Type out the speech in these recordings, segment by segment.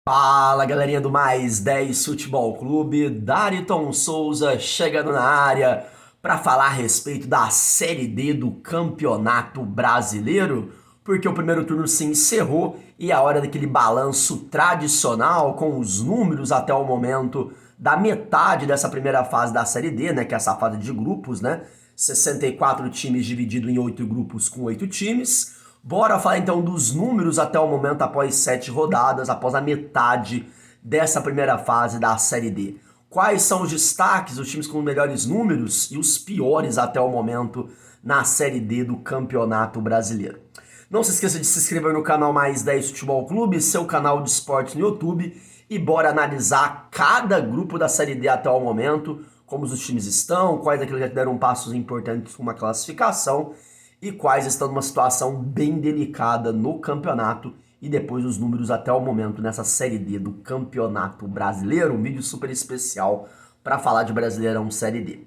Fala, galerinha do Mais 10 Futebol Clube, Dariton Souza chegando na área para falar a respeito da Série D do Campeonato Brasileiro, porque o primeiro turno se encerrou e é a hora daquele balanço tradicional com os números até o momento da metade dessa primeira fase da Série D, né, que é essa fase de grupos, né? 64 times dividido em 8 grupos com 8 times. Bora falar então dos números até o momento após 7 rodadas, após a metade dessa primeira fase da Série D. Quais são os destaques, os times com melhores números e os piores até o momento na Série D do Campeonato Brasileiro. Não se esqueça de se inscrever no canal Mais 10 Futebol Clube, seu canal de esportes no YouTube, e bora analisar cada grupo da Série D até o momento, como os times estão, quais daqueles já deram passos importantes com uma classificação e quais estão numa situação bem delicada no campeonato, e depois os números até o momento nessa Série D do Campeonato Brasileiro, um vídeo super especial para falar de Brasileirão Série D.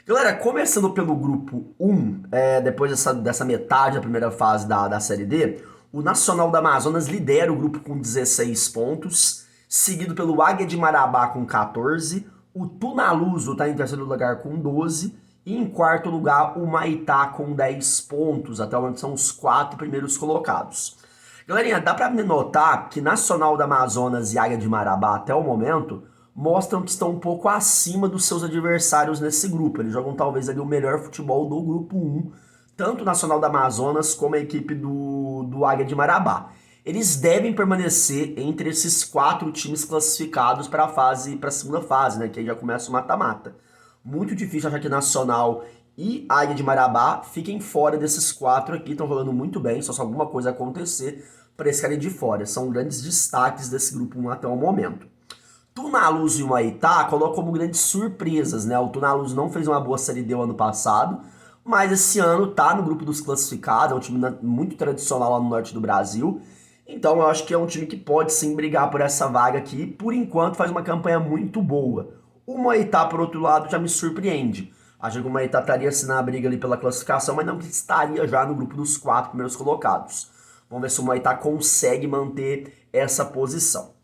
Galera, começando pelo grupo 1, depois dessa metade da primeira fase da Série D, o Nacional do Amazonas lidera o grupo com 16 pontos, seguido pelo Águia de Marabá com 14, o Tunaluso está em terceiro lugar com 12, e em quarto lugar, o Maitá com 10 pontos, até onde são os 4 primeiros colocados. Galerinha, dá pra notar que Nacional do Amazonas e Águia de Marabá, até o momento, mostram que estão um pouco acima dos seus adversários nesse grupo. Eles jogam talvez ali o melhor futebol do grupo 1, tanto o Nacional do Amazonas como a equipe do Águia de Marabá. Eles devem permanecer entre esses 4 times classificados para a segunda fase, né, que aí já começa o mata-mata. Muito difícil achar que Nacional e Águia de Marabá fiquem fora desses 4 aqui, estão jogando muito bem, só se alguma coisa acontecer para eles ficarem de fora. São grandes destaques desse grupo 1 até o momento. Tunaluso e o Maitá colocam como grandes surpresas, né? O Tunaluso não fez uma boa Série D o ano passado, mas esse ano tá no grupo dos classificados, é um time muito tradicional lá no norte do Brasil. Então eu acho que é um time que pode sim brigar por essa vaga aqui, por enquanto faz uma campanha muito boa. O Maitá, por outro lado, já me surpreende. Acho que o Maitá estaria assim na briga ali pela classificação, mas não estaria já no grupo dos 4 primeiros colocados. Vamos ver se o Maitá consegue manter essa posição.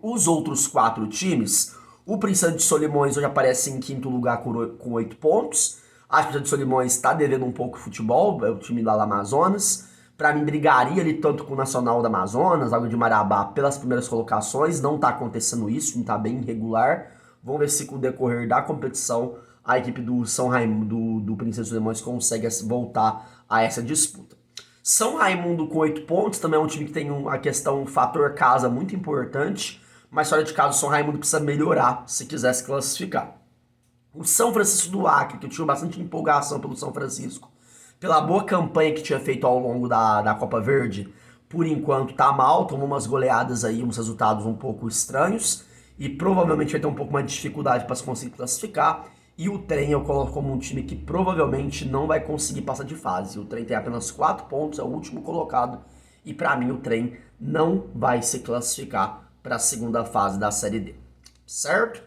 Os outros 4 times, o Princesa de Solimões hoje aparece em quinto lugar com 8 pontos. Acho que o Princesa de Solimões está devendo um pouco de futebol, é o time lá do Amazonas. Para mim, brigaria ali tanto com o Nacional do Amazonas, Água de Marabá, pelas primeiras colocações. Não está acontecendo isso, não está bem irregular. Vamos ver se com o decorrer da competição a equipe do São Raimundo, do Princesa dos Limões, consegue voltar a essa disputa. São Raimundo com 8 pontos, também é um time que tem a questão fator casa muito importante, mas fora de casa o São Raimundo precisa melhorar se quiser se classificar. O São Francisco do Acre, que eu tive bastante empolgação pelo São Francisco, pela boa campanha que tinha feito ao longo da Copa Verde, por enquanto tá mal, tomou umas goleadas aí, uns resultados um pouco estranhos, e provavelmente vai ter um pouco mais de dificuldade para se conseguir classificar. E o Trem eu coloco como um time que provavelmente não vai conseguir passar de fase. O Trem tem apenas 4 pontos, é o último colocado, e para mim o Trem não vai se classificar para a segunda fase da Série D. Certo?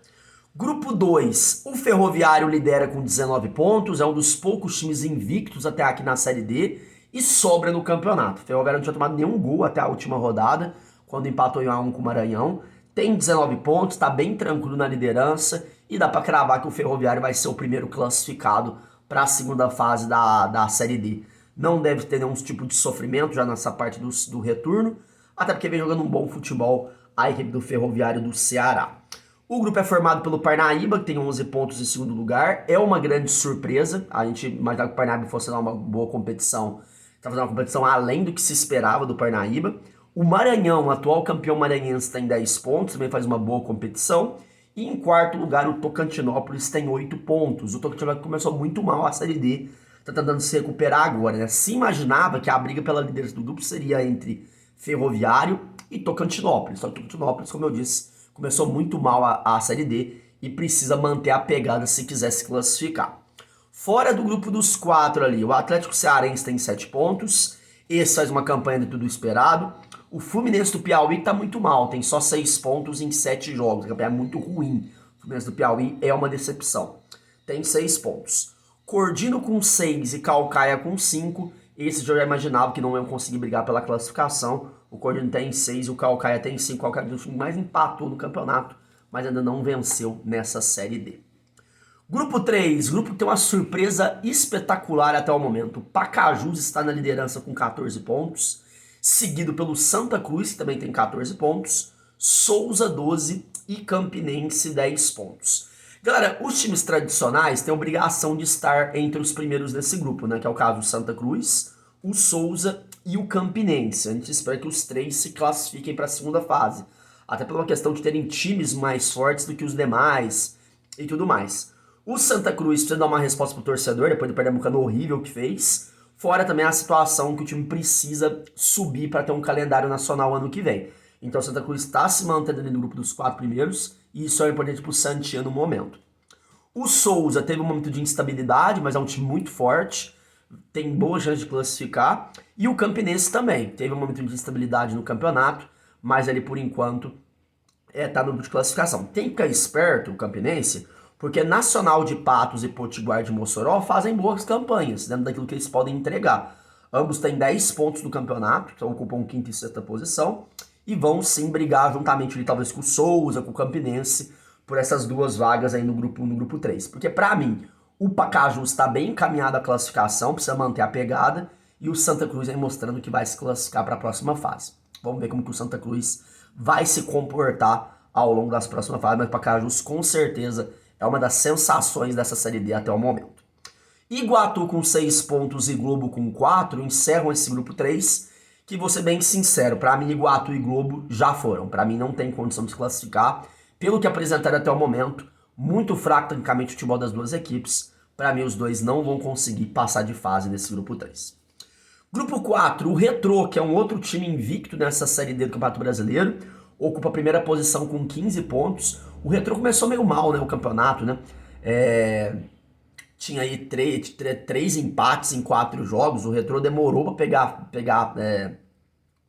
Grupo 2, o Ferroviário lidera com 19 pontos, é um dos poucos times invictos até aqui na Série D e sobra no campeonato. O Ferroviário não tinha tomado nenhum gol até a última rodada, quando empatou em 1-1 com o Maranhão. Tem 19 pontos, está bem tranquilo na liderança e dá para cravar que o Ferroviário vai ser o primeiro classificado para a segunda fase da Série D. Não deve ter nenhum tipo de sofrimento já nessa parte do retorno, até porque vem jogando um bom futebol a equipe do Ferroviário do Ceará. O grupo é formado pelo Parnaíba, que tem 11 pontos em segundo lugar. É uma grande surpresa. A gente imaginava que o Parnaíba fosse dar uma boa competição. Está fazendo uma competição além do que se esperava do Parnaíba. O Maranhão, atual campeão maranhense, tem 10 pontos, também faz uma boa competição. E em quarto lugar, o Tocantinópolis tem 8 pontos. O Tocantinópolis começou muito mal a Série D, está tentando se recuperar agora, né? Se imaginava que a briga pela liderança do grupo seria entre Ferroviário e Tocantinópolis. Só que o Tocantinópolis, como eu disse, começou muito mal a Série D e precisa manter a pegada se quiser se classificar. Fora do grupo dos 4 ali, o Atlético Cearense tem 7 pontos. Esse faz uma campanha de tudo esperado. O Fluminense do Piauí está muito mal, tem só 6 pontos em 7 jogos. A campanha é muito ruim. O Fluminense do Piauí é uma decepção. Tem 6 pontos. Cordino com 6 e Caucaia com 5. Esse eu já imaginava que não iam conseguir brigar pela classificação, O Corinthians tem 6, o Caucaia tem 5. O Caucaia é o time que mais empatou no campeonato, mas ainda não venceu nessa Série D. Grupo 3, grupo que tem uma surpresa espetacular até o momento. O Pacajus está na liderança com 14 pontos, seguido pelo Santa Cruz, que também tem 14 pontos, Souza 12 e Campinense 10 pontos. Galera, os times tradicionais têm a obrigação de estar entre os primeiros desse grupo, né? Que é o caso do Santa Cruz, o Souza e o Campinense. A gente espera que os três se classifiquem para a segunda fase. Até por uma questão de terem times mais fortes do que os demais e tudo mais. O Santa Cruz precisa dar uma resposta pro torcedor, depois do Pernambucano horrível que fez. Fora também a situação que o time precisa subir para ter um calendário nacional ano que vem. Então o Santa Cruz está se mantendo ali no grupo dos 4 primeiros, e isso é importante pro Santinha no momento. O Souza teve um momento de instabilidade, mas é um time muito forte, tem boa chance de classificar. E o Campinense também teve um momento de instabilidade no campeonato, mas ali por enquanto tá no grupo de classificação. Tem que ficar esperto o Campinense, porque Nacional de Patos e Potiguar de Mossoró fazem boas campanhas, dentro daquilo que eles podem entregar. Ambos têm 10 pontos no campeonato, então ocupam quinta e sexta posição, e vão sim brigar juntamente ali, talvez com o Souza, com o Campinense, por essas duas vagas aí no grupo 3. Porque pra mim, o Pacajus está bem encaminhado à classificação, precisa manter a pegada, e o Santa Cruz aí mostrando que vai se classificar para a próxima fase. Vamos ver como que o Santa Cruz vai se comportar ao longo das próximas fases, mas o Pacajus com certeza é uma das sensações dessa Série D até o momento. Iguatu com 6 pontos e Globo com 4 encerram esse grupo 3, que vou ser bem sincero, para mim Iguatu e Globo já foram. Para mim não tem condição de se classificar, pelo que apresentaram até o momento, muito fraco tecnicamente o futebol das duas equipes. Para mim os dois não vão conseguir passar de fase nesse grupo 3. Grupo 4, o Retrô, que é um outro time invicto nessa Série D do Campeonato Brasileiro, ocupa a primeira posição com 15 pontos. O Retrô começou meio mal, né, o campeonato, né? Tinha aí 3 empates em 4 jogos. O Retrô demorou para pegar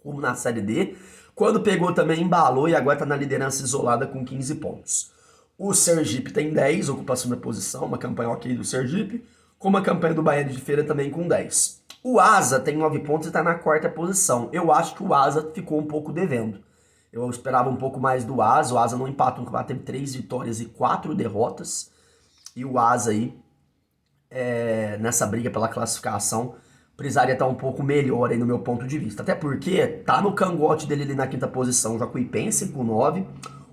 rumo na Série D. Quando pegou também embalou e agora está na liderança isolada com 15 pontos. O Sergipe tem 10, ocupa a segunda posição, uma campanha ok do Sergipe, como a campanha do Bahia de Feira também com 10. O Asa tem 9 pontos e está na quarta posição. Eu acho que o Asa ficou um pouco devendo. Eu esperava um pouco mais do Asa. O Asa não empatou no campeonato, teve 3 vitórias e 4 derrotas. E o Asa aí, nessa briga pela classificação, precisaria estar um pouco melhor aí no meu ponto de vista. Até porque tá no cangote dele ali na quinta posição o Jacuipense com 9,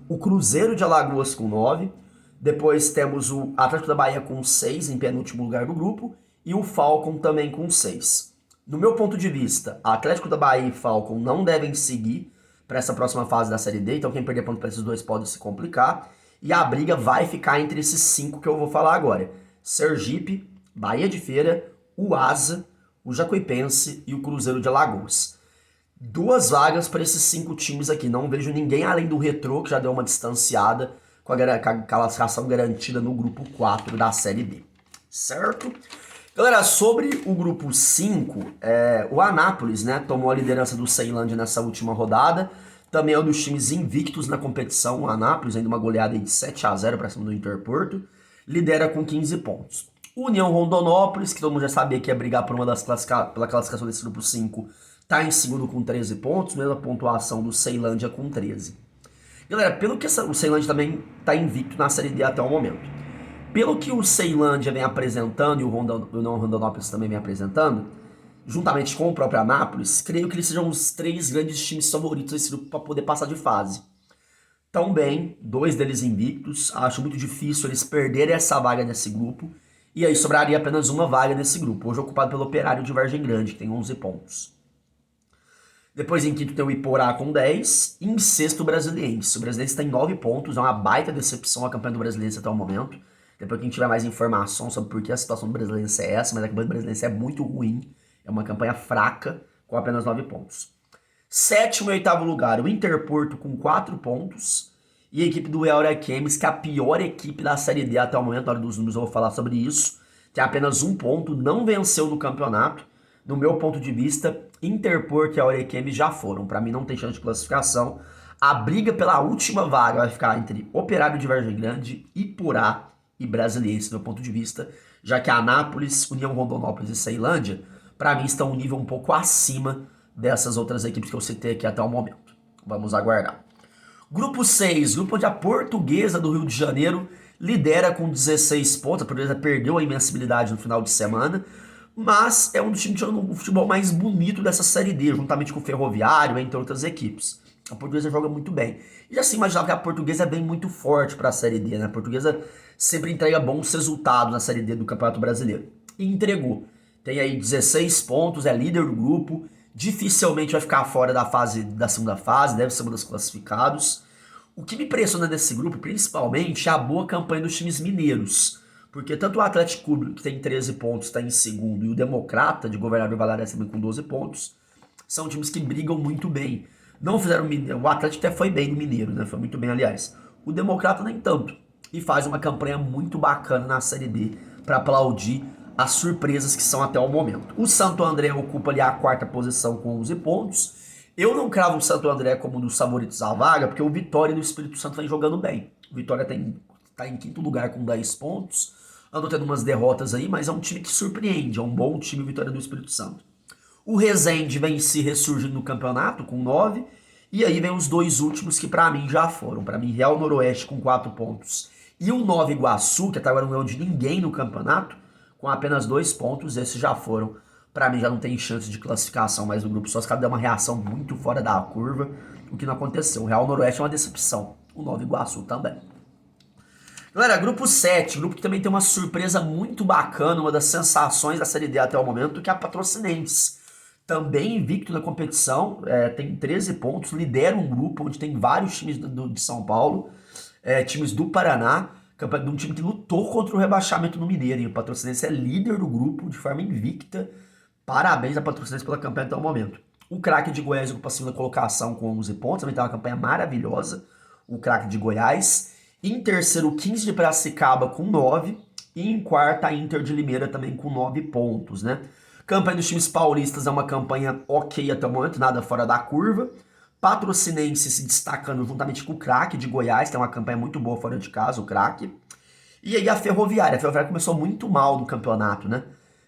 o Cruzeiro de Alagoas com 9, depois temos o Atlético da Bahia com 6 em penúltimo lugar do grupo e o Falcon também com 6. No meu ponto de vista, Atlético da Bahia e Falcon não devem seguir para essa próxima fase da Série D, então quem perder ponto para esses dois pode se complicar, e a briga vai ficar entre esses 5 que eu vou falar agora: Sergipe, Bahia de Feira, o Asa, o Jacuipense e o Cruzeiro de Alagoas. 2 vagas para esses 5 times aqui. Não vejo ninguém além do Retrô, que já deu uma distanciada com a classificação garantida no grupo 4 da Série B. Certo? Galera, sobre o grupo 5, o Anápolis, né, tomou a liderança do Ceilândia nessa última rodada. Também é um dos times invictos na competição. O Anápolis, ainda uma goleada de 7-0 para cima do Interporto, lidera com 15 pontos. O União Rondonópolis, que todo mundo já sabia que ia brigar por pela classificação desse grupo 5, está em segundo com 13 pontos, mesma pontuação do Ceilândia com 13. Galera, pelo que o Ceilândia também está invicto na Série D até o momento. Pelo que o Ceilândia vem apresentando e o União Rondonópolis também vem apresentando, juntamente com o próprio Anápolis, creio que eles sejam os 3 grandes times favoritos desse grupo para poder passar de fase. Tão bem, 2 deles invictos, acho muito difícil eles perderem essa vaga nesse grupo, e aí sobraria apenas uma vaga nesse grupo, hoje ocupado pelo Operário de Vargem Grande, que tem 11 pontos. Depois em quinto tem o Iporá com 10, e em sexto o Brasiliense. O Brasiliense tem 9 pontos, é uma baita decepção a campanha do Brasiliense até o momento. Depois quem tiver mais informação sobre por que a situação do Brasiliense é essa, mas a campanha do Brasiliense é muito ruim, é uma campanha fraca, com apenas 9 pontos. Sétimo e oitavo lugar, o Interporto com 4 pontos, e a equipe do Euraquemes, Games, que é a pior equipe da Série D até o momento. Na hora dos números eu vou falar sobre isso, tem apenas 1 ponto, não venceu no campeonato. No meu ponto de vista, Interporto e Euraquemes já foram, para mim não tem chance de classificação. A briga pela última vaga vai ficar entre Operário de Vargem Grande, Iporá e Brasiliense, do meu ponto de vista, já que a Anápolis, União Rondonópolis e Ceilândia, para mim estão um nível um pouco acima dessas outras equipes que eu citei aqui até o momento. Vamos aguardar. Grupo 6, grupo onde a Portuguesa do Rio de Janeiro lidera com 16 pontos. A Portuguesa perdeu a invencibilidade no final de semana, mas é um dos times que joga o futebol mais bonito dessa Série D, juntamente com o Ferroviário, entre outras equipes. A Portuguesa joga muito bem. E já se imaginava que a Portuguesa é bem muito forte para a Série D, né? A Portuguesa sempre entrega bons resultados na Série D do Campeonato Brasileiro. E entregou. Tem aí 16 pontos, é líder do grupo, dificilmente vai ficar fora da segunda fase, deve ser um dos classificados. O que me impressiona nesse grupo, principalmente, é a boa campanha dos times mineiros. Porque tanto o Atlético Clube, que tem 13 pontos, está em segundo, e o Democrata, de Governador Valadares, também com 12 pontos, são times que brigam muito bem. Não fizeram o Atlético até foi bem no Mineiro, né? Foi muito bem, aliás. O Democrata nem tanto. E faz uma campanha muito bacana na Série D para aplaudir as surpresas que são até o momento. O Santo André ocupa ali a quarta posição com 11 pontos. Eu não cravo o Santo André como um dos favoritos à vaga, porque o Vitória do Espírito Santo vem jogando bem. O Vitória tá em quinto lugar com 10 pontos. Andou tendo umas derrotas aí, mas é um time que surpreende. É um bom time, o Vitória do Espírito Santo. O Resende vem se ressurgindo no campeonato com 9. E aí vem os dois últimos que pra mim já foram. Pra mim, Real Noroeste com 4 pontos. E o Nova Iguaçu, que até agora não ganhou de ninguém no campeonato, com apenas 2 pontos. Esses já foram. Pra mim já não tem chance de classificação mais no grupo. Só os caras deram uma reação muito fora da curva. O que não aconteceu. O Real Noroeste é uma decepção. O Nova Iguaçu também. Galera, grupo 7, grupo que também tem uma surpresa muito bacana, uma das sensações da Série D até o momento, que é a Patrocinense. Também invicto na competição, tem 13 pontos, lidera um grupo onde tem vários times de São Paulo, times do Paraná, de um time que lutou contra o rebaixamento no Mineiro. E o Patrocinense é líder do grupo de forma invicta. Parabéns à Patrocinense pela campanha até o momento. O Craque de Goiás ocupa a segunda colocação com 11 pontos, também tem uma campanha maravilhosa, o Craque de Goiás. Em terceiro, o 15 de Piracicaba com 9. E em quarta, a Inter de Limeira também com 9 pontos, né? Campanha dos times paulistas é uma campanha ok até o momento, nada fora da curva. Patrocinense se destacando juntamente com o Craque de Goiás, que é uma campanha muito boa fora de casa, o Craque. E aí a Ferroviária. A Ferroviária começou muito mal no campeonato, né?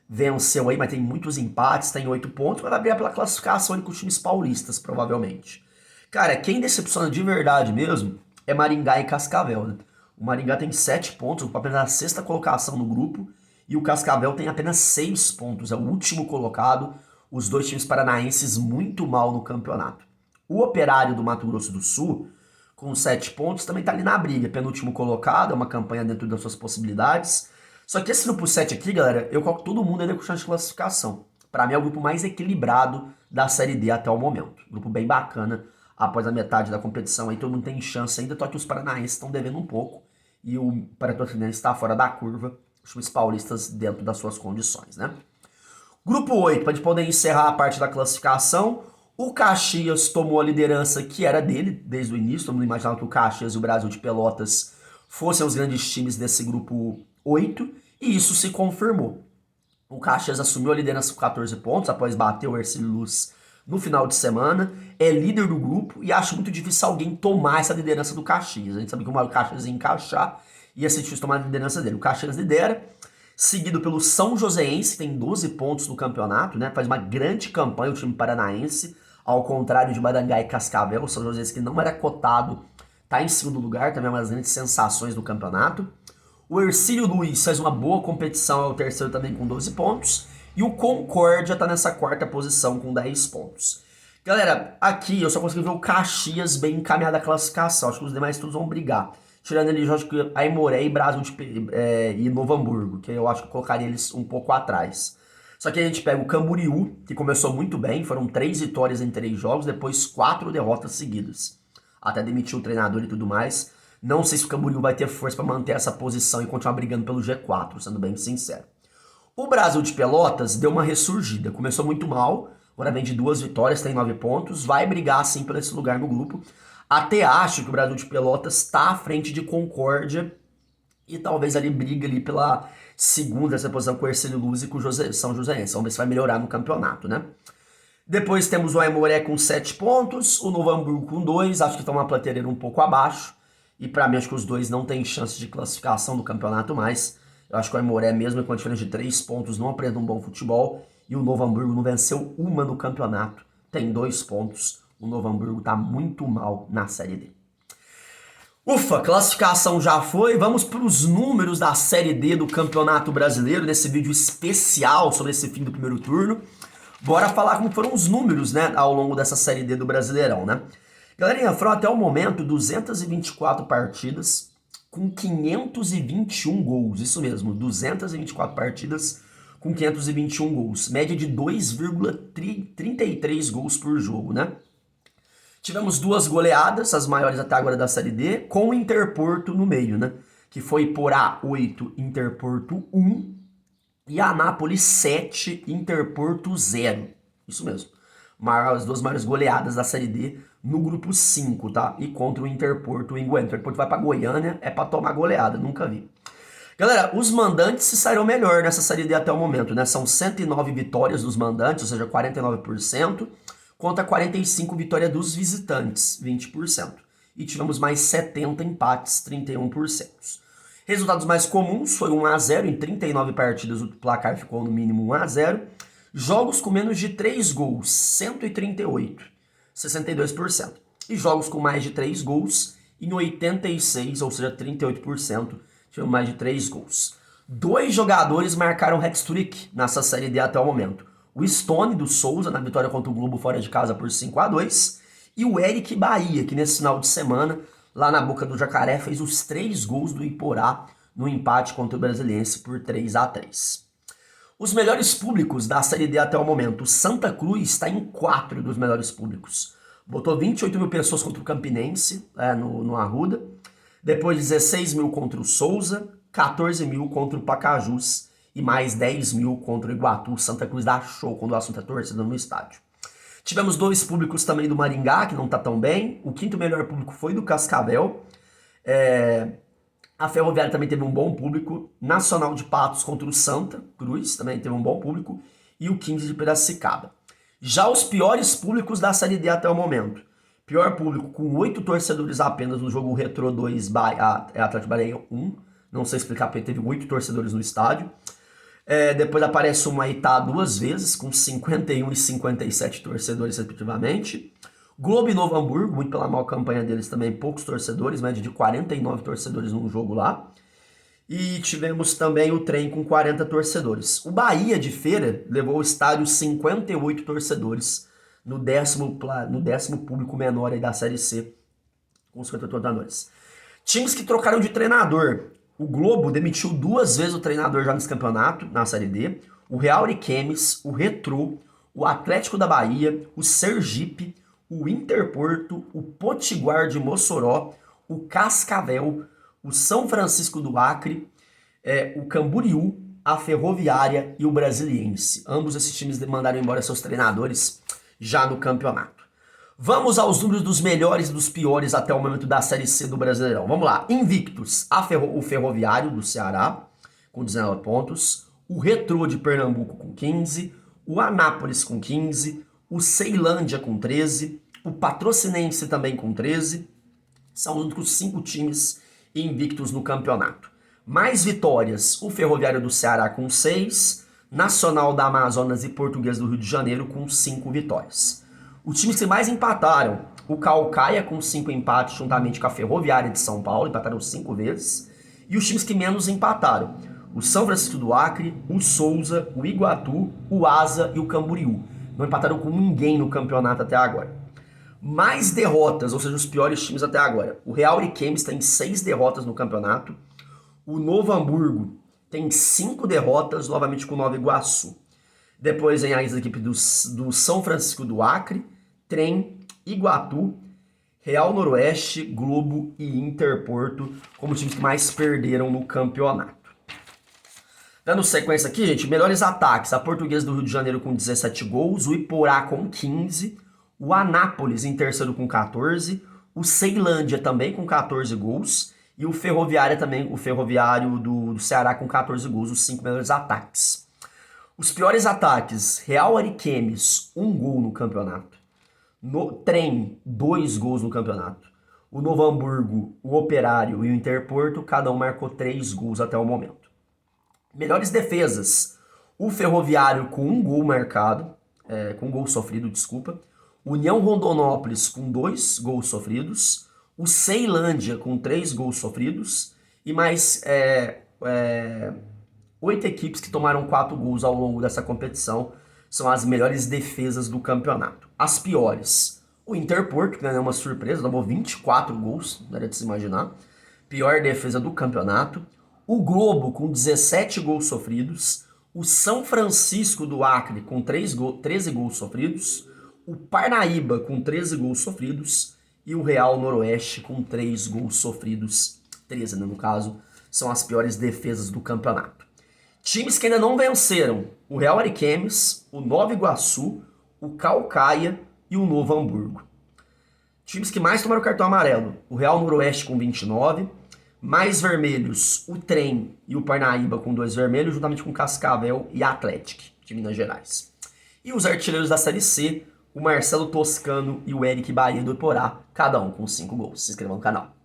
Venceu aí, mas tem muitos empates, tem 8 pontos, mas vai brigar pela classificação ali com os times paulistas, provavelmente. Cara, quem decepciona de verdade mesmo é Maringá e Cascavel, né? O Maringá tem 7 pontos, ocupa apenas a sexta colocação no grupo, e o Cascavel tem apenas 6 pontos, é o último colocado. Os dois times paranaenses muito mal no campeonato. O Operário do Mato Grosso do Sul, com 7 pontos, também tá ali na briga, penúltimo colocado, é uma campanha dentro das suas possibilidades. Só que esse grupo 7 aqui, galera, eu coloco todo mundo ainda com chance de classificação. Pra mim é o grupo mais equilibrado da Série D até o momento. Grupo bem bacana. Após a metade da competição, aí todo mundo tem chance ainda, só que os paranaenses estão devendo um pouco e o Patrocinense está fora da curva, os times paulistas dentro das suas condições, né? Grupo 8, para a gente poder encerrar a parte da classificação, o Caxias tomou a liderança que era dele desde o início, todo mundo imaginava que o Caxias e o Brasil de Pelotas fossem os grandes times desse grupo 8, e isso se confirmou. O Caxias assumiu a liderança com 14 pontos, após bater o Ercílio Luz no final de semana, é líder do grupo e acho muito difícil alguém tomar essa liderança do Caxias. A gente sabe que o Caxias ia encaixar e ia ser difícil tomar a liderança dele. O Caxias lidera, seguido pelo São Joséense, que tem 12 pontos no campeonato, né? Faz uma grande campanha o time paranaense, ao contrário de Maringá e Cascavel. O São Joséense, que não era cotado, está em segundo lugar, também é uma das grandes sensações do campeonato. O Ercílio Luz faz uma boa competição, é o terceiro também com 12 pontos. E o Concórdia tá nessa quarta posição com 10 pontos. Galera, aqui eu só consegui ver o Caxias bem encaminhado à classificação. Acho que os demais todos vão brigar. Tirando eles, eu acho que Aimoré e Brasil e Novo Hamburgo, que eu acho que eu colocaria eles um pouco atrás. Só que a gente pega o Camboriú, que começou muito bem, foram 3 vitórias em 3 jogos, depois 4 derrotas seguidas. Até demitiu o treinador e tudo mais. Não sei se o Camboriú vai ter força para manter essa posição e continuar brigando pelo G4, sendo bem sincero. O Brasil de Pelotas deu uma ressurgida, começou muito mal, agora vem de 2 vitórias, tem 9 pontos, vai brigar sim por esse lugar no grupo. Até acho que o Brasil de Pelotas está à frente de Concórdia e talvez ali briga ali pela segunda essa posição com o Ercílio Luz e com o São Joséense. Vamos ver se vai melhorar no campeonato, né? Depois temos o Aimoré com 7 pontos, o Novo Hamburgo com 2, acho que estão uma prateleira um pouco abaixo. E pra mim acho que os dois não têm chance de classificação do campeonato mais. Eu acho que o Aimoré, mesmo com a diferença de 3 pontos, não apresenta um bom futebol. E o Novo Hamburgo não venceu uma no campeonato. tem 2 pontos. O Novo Hamburgo tá muito mal na Série D. Ufa, classificação já foi. Vamos para os números da Série D do Campeonato Brasileiro, nesse vídeo especial sobre esse fim do primeiro turno. Bora falar como foram os números, né, ao longo dessa Série D do Brasileirão, né? Galerinha, foram até o momento 224 partidas com 521 gols. Isso mesmo, 224 partidas com 521 gols. Média de 2,33 gols por jogo, né? Tivemos 2 goleadas, as maiores até agora da Série D, com o Interporto no meio, né? Que foi Porá 8, Interporto 1 e Anápolis 7, Interporto 0. Isso mesmo. As 2 maiores goleadas da Série D no grupo 5, tá? E contra o Interporto em Goiânia. O Interporto vai pra Goiânia, é pra tomar goleada, nunca vi. Galera, os mandantes se saíram melhor nessa Série D até o momento, né? São 109 vitórias dos mandantes, ou seja, 49%. Contra 45 vitórias dos visitantes, 20%. E tivemos mais 70 empates, 31%. Resultados mais comuns foi 1-0 em 39 partidas, o placar ficou no mínimo 1-0. Jogos com menos de 3 gols, 138, 62%. E jogos com mais de 3 gols, em 86, ou seja, 38%, tivemos mais de 3 gols. 2 jogadores marcaram hat-trick nessa Série D até o momento. O Stone do Souza, na vitória contra o Globo fora de casa por 5-2, e o Eric Bahia, que nesse final de semana, lá na Boca do Jacaré, fez os 3 gols do Iporá no empate contra o Brasiliense por 3-3. Os melhores públicos da Série D até o momento. O Santa Cruz está em 4 dos melhores públicos. Botou 28 mil pessoas contra o Campinense, no Arruda. Depois 16 mil contra o Souza, 14 mil contra o Pacajus e mais 10 mil contra o Iguatu. Santa Cruz dá show quando o assunto é torcida no estádio. Tivemos 2 públicos também do Maringá, que não tá tão bem. O 5º melhor público foi do Cascavel. A Ferroviária também teve um bom público. Nacional de Patos contra o Santa Cruz também teve um bom público. E o 15 de Piracicaba. Já os piores públicos da Série D até o momento. Pior público com 8 torcedores apenas no jogo Retrô 2, Atlético Bahia 1. Não sei explicar porque teve 8 torcedores no estádio. Depois aparece uma Itá 2 vezes, com 51 e 57 torcedores, respectivamente. Globo e Novo Hamburgo, muito pela mal campanha deles também, poucos torcedores, média de 49 torcedores num jogo lá. E tivemos também o Trem com 40 torcedores. O Bahia de Feira levou ao estádio 58 torcedores, no décimo público menor aí da Série C, com 50 torcedores. Times que trocaram de treinador. O Globo demitiu 2 vezes o treinador já nesse campeonato, na Série D. O Real Ariquemes, o Retrô, o Atlético da Bahia, o Sergipe, o Interporto, o Potiguar de Mossoró, o Cascavel, o São Francisco do Acre, o Camboriú, a Ferroviária e o Brasiliense. Ambos esses times mandaram embora seus treinadores já no campeonato. Vamos aos números dos melhores e dos piores até o momento da Série C do Brasileirão. Vamos lá. Invictos, o Ferroviário do Ceará, com 19 pontos. O Retrô de Pernambuco com 15. O Anápolis com 15. O Ceilândia com 13. O Patrocinense também com 13. São os únicos 5 times invictos no campeonato. Mais vitórias, o Ferroviário do Ceará com 6. Nacional da Amazonas e Português do Rio de Janeiro com 5 vitórias. Os times que mais empataram, o Caucaia com 5 empates juntamente com a Ferroviária de São Paulo, empataram 5 vezes. E os times que menos empataram, o São Francisco do Acre, o Souza, o Iguatu, o Asa e o Camboriú. Não empataram com ninguém no campeonato até agora. Mais derrotas, ou seja, os piores times até agora. O Real Ariquemes tem 6 derrotas no campeonato. O Novo Hamburgo tem 5 derrotas, novamente com o Nova Iguaçu. Depois vem as equipes do São Francisco do Acre, Trem, Iguatu, Real Noroeste, Globo e Interporto como times que mais perderam no campeonato. Dando sequência aqui, gente, melhores ataques. A Portuguesa do Rio de Janeiro com 17 gols, o Iporá com 15, o Anápolis em terceiro com 14, o Ceilândia também com 14 gols e o Ferroviária também, o Ferroviário do Ceará com 14 gols, os 5 melhores ataques. Os piores ataques, Real Ariquemes, 1 gol no campeonato. No Trem, 2 gols no campeonato. O Novo Hamburgo, o Operário e o Interporto, cada um marcou 3 gols até o momento. Melhores defesas, o Ferroviário com 1 gol marcado, com 1 gol sofrido, desculpa. União Rondonópolis com 2 gols sofridos, o Ceilândia com 3 gols sofridos e mais 8 equipes que tomaram 4 gols ao longo dessa competição. São as melhores defesas do campeonato. As piores, o Interporto, que não é uma surpresa, tomou 24 gols, não era de se imaginar. Pior defesa do campeonato. O Globo com 17 gols sofridos. O São Francisco do Acre com 13 gols sofridos. O Parnaíba com 13 gols sofridos. E o Real Noroeste com 3 gols sofridos. 13, né, no caso, são as piores defesas do campeonato. Times que ainda não venceram: o Real Ariquemes, o Nova Iguaçu, o Caucaia e o Novo Hamburgo. Times que mais tomaram cartão amarelo: o Real Noroeste com 29, mais vermelhos, o Trem e o Parnaíba com 2 vermelhos, juntamente com Cascavel e Atlético de Minas Gerais. E os artilheiros da Série C, o Marcelo Toscano e o Eric Bahia do Iporá, cada um com 5 gols. Se inscreva no canal.